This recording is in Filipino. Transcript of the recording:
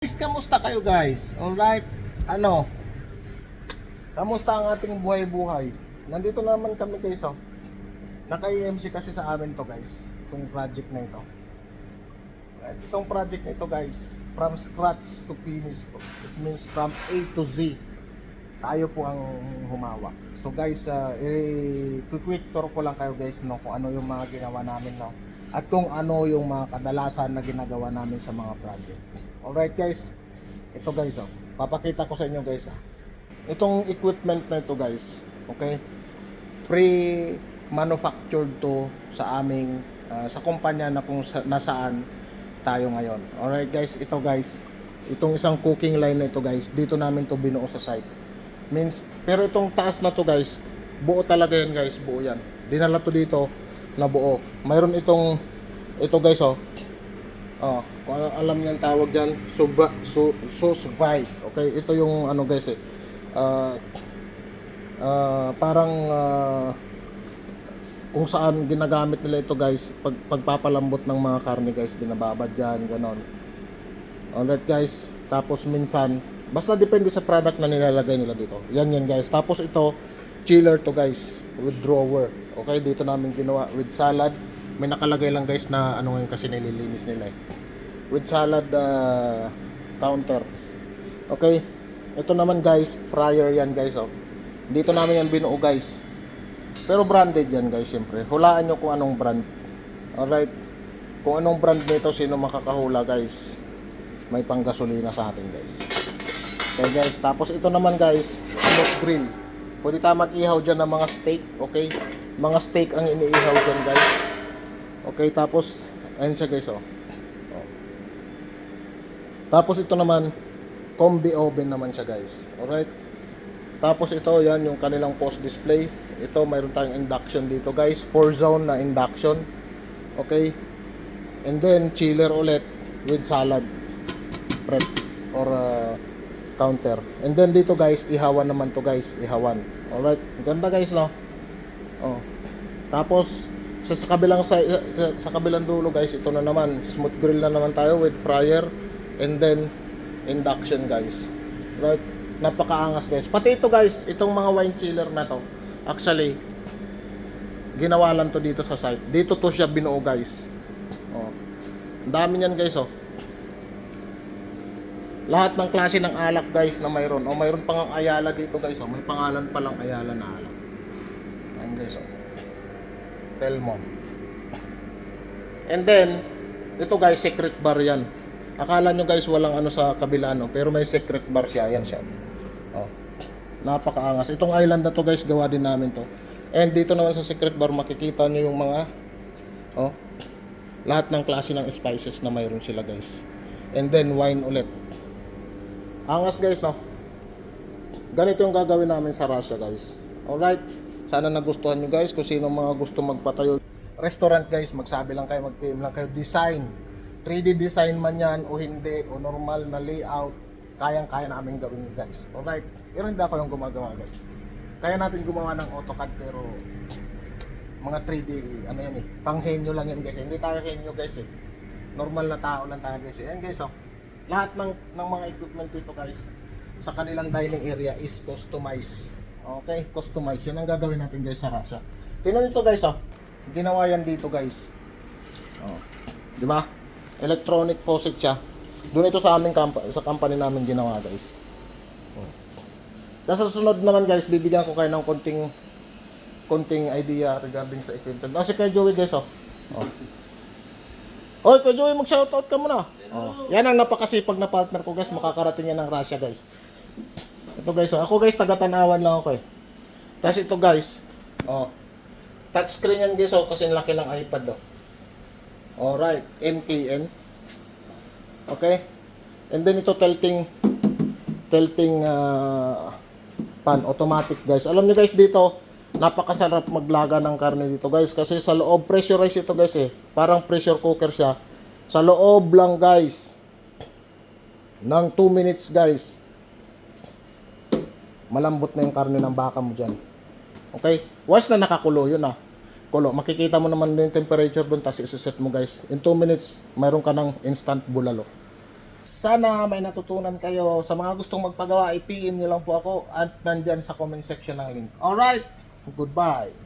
Kamusta kayo guys? Alright, kamusta ang ating buhay-buhay? Nandito naman kami guys, naka-EMC kasi sa amin to guys, itong project na ito. Itong project na ito guys, from scratch to finish to. It means from A to Z. Tayo po ang humawak. So guys, quick tour ko lang kayo guys, no, kung ano yung mga ginawa namin, no, at kung ano yung mga kadalasan na ginagawa namin sa mga project. Alright guys, ito guys, papakita ko sa inyo guys, itong equipment na ito guys, okay, pre-manufactured to sa aming sa kumpanya na kung nasaan tayo ngayon. Alright guys, ito guys, itong isang cooking line na ito guys, dito namin to binuo sa site. Means, pero itong taas na to guys, buo talaga yan guys, buo yan. Dinala to dito na buo. Mayroon itong, ito guys, kung alam niyo ang tawag diyan, Sous-vide. Okay, ito yung ano guys, parang kung saan ginagamit nila ito guys, pagpapalambot ng mga karne guys, binababad diyan, ganon. Alright guys, tapos minsan, basta depende sa product na nilalagay nila dito. Yan guys. Tapos ito, chiller to guys, with drawer. Okay, dito namin ginawa with salad. May nakalagay lang guys na ano ngayon kasi nililinis nila with salad counter. Okay, ito naman guys, fryer yan guys, dito namin yan binuo guys, pero branded yan guys. Siyempre, hulaan nyo kung anong brand. Alright, kung anong brand nito, sino makakahula guys, may panggasolina sa atin guys. Okay guys, tapos ito naman guys, smoke grill. Pwede tayo mag-ihaw dyan ng mga steak. Okay, mga steak ang iniihaw dyan guys. Okay, tapos ayun siya guys, Tapos ito naman, combi oven naman siya guys. Alright. Tapos ito, yan yung kanilang post display. Ito, mayroon tayong induction dito guys, 4 zone na induction. Okay. And then chiller ulit with salad prep or counter. And then dito guys, ihawan naman to guys, ihawan. Alright. Ganda guys, no? Tapos sa kabilang dulo guys, ito na naman, smooth grill na naman tayo with fryer and then induction guys. Right? Napakaangas guys. Pati ito guys, itong mga wine chiller na to, actually ginawa lang to dito sa site. Dito to siya binuo guys. Ang dami niyan guys, Lahat ng klase ng alak guys na mayroon. Mayroon pang Ayala dito guys, May pangalan pa lang Ayala na alak. Ayan guys, Telmon. And then ito guys, secret bar yan. Akala nyo guys walang ano sa kabila, pero may secret bar siya. Yan siya. Napakaangas. Itong island na to guys, gawa din namin to. And dito naman sa secret bar, makikita nyo yung mga lahat ng klase ng spices na mayroon sila guys. And then wine ulit. Angas guys, no? Ganito yung gagawin namin sa Russia guys. Alright, sana nagustuhan nyo guys. Kung sino mga gusto magpatayo restaurant guys, magsabi lang kayo, mag-PM lang kayo. Design, 3D design man yan o hindi, o normal na layout, kayang-kaya namin gawin yun guys. Alright, pero hindi ako yung gumagawa guys. Kaya natin gumawa ng AutoCAD, pero mga 3D, ano yan panghenyo lang yan guys. Hindi tayo henyo guys Normal na tao lang tayo guys Ayan guys, lahat ng mga equipment dito guys sa kanilang dining area is customized. Okay, customized. Yan ang gagawin natin guys sa Russia. Tingnan nyo guys, ginawa yan dito guys. Di ba? Electronic faucet siya. Doon ito sa aming sa company namin ginawa guys. Sa susunod naman guys, bibigyan ko kayo ng konting idea regarding sa equipment. Kasi kay Joey guys, Oy, kay Joey, mag-shoutout ka muna. Yan ang napakasipag na partner ko guys, makakarating yan ng Russia guys. Ito guys, ako guys, taga-Tanawan lang ako Tapos ito guys, touchscreen yan guys, kasi laki ng iPad Alright, NKN. Okay? And then ito tilting pan, automatic guys. Alam niyo guys, dito napakasarap maglaga ng karne dito guys, kasi sa loob pressurized ito guys Parang pressure cooker siya. Sa loob lang guys ng 2 minutes guys, malambot na yung karne ng baka mo dyan. Okay? Once na nakakulo yun kulo, makikita mo naman yung temperature doon, tapos isa-set mo guys. In 2 minutes, mayroon ka ng instant bulalo. Sana may natutunan kayo. Sa mga gustong magpagawa, i-PM nyo lang po ako at nandyan sa comment section ng link. Alright, goodbye.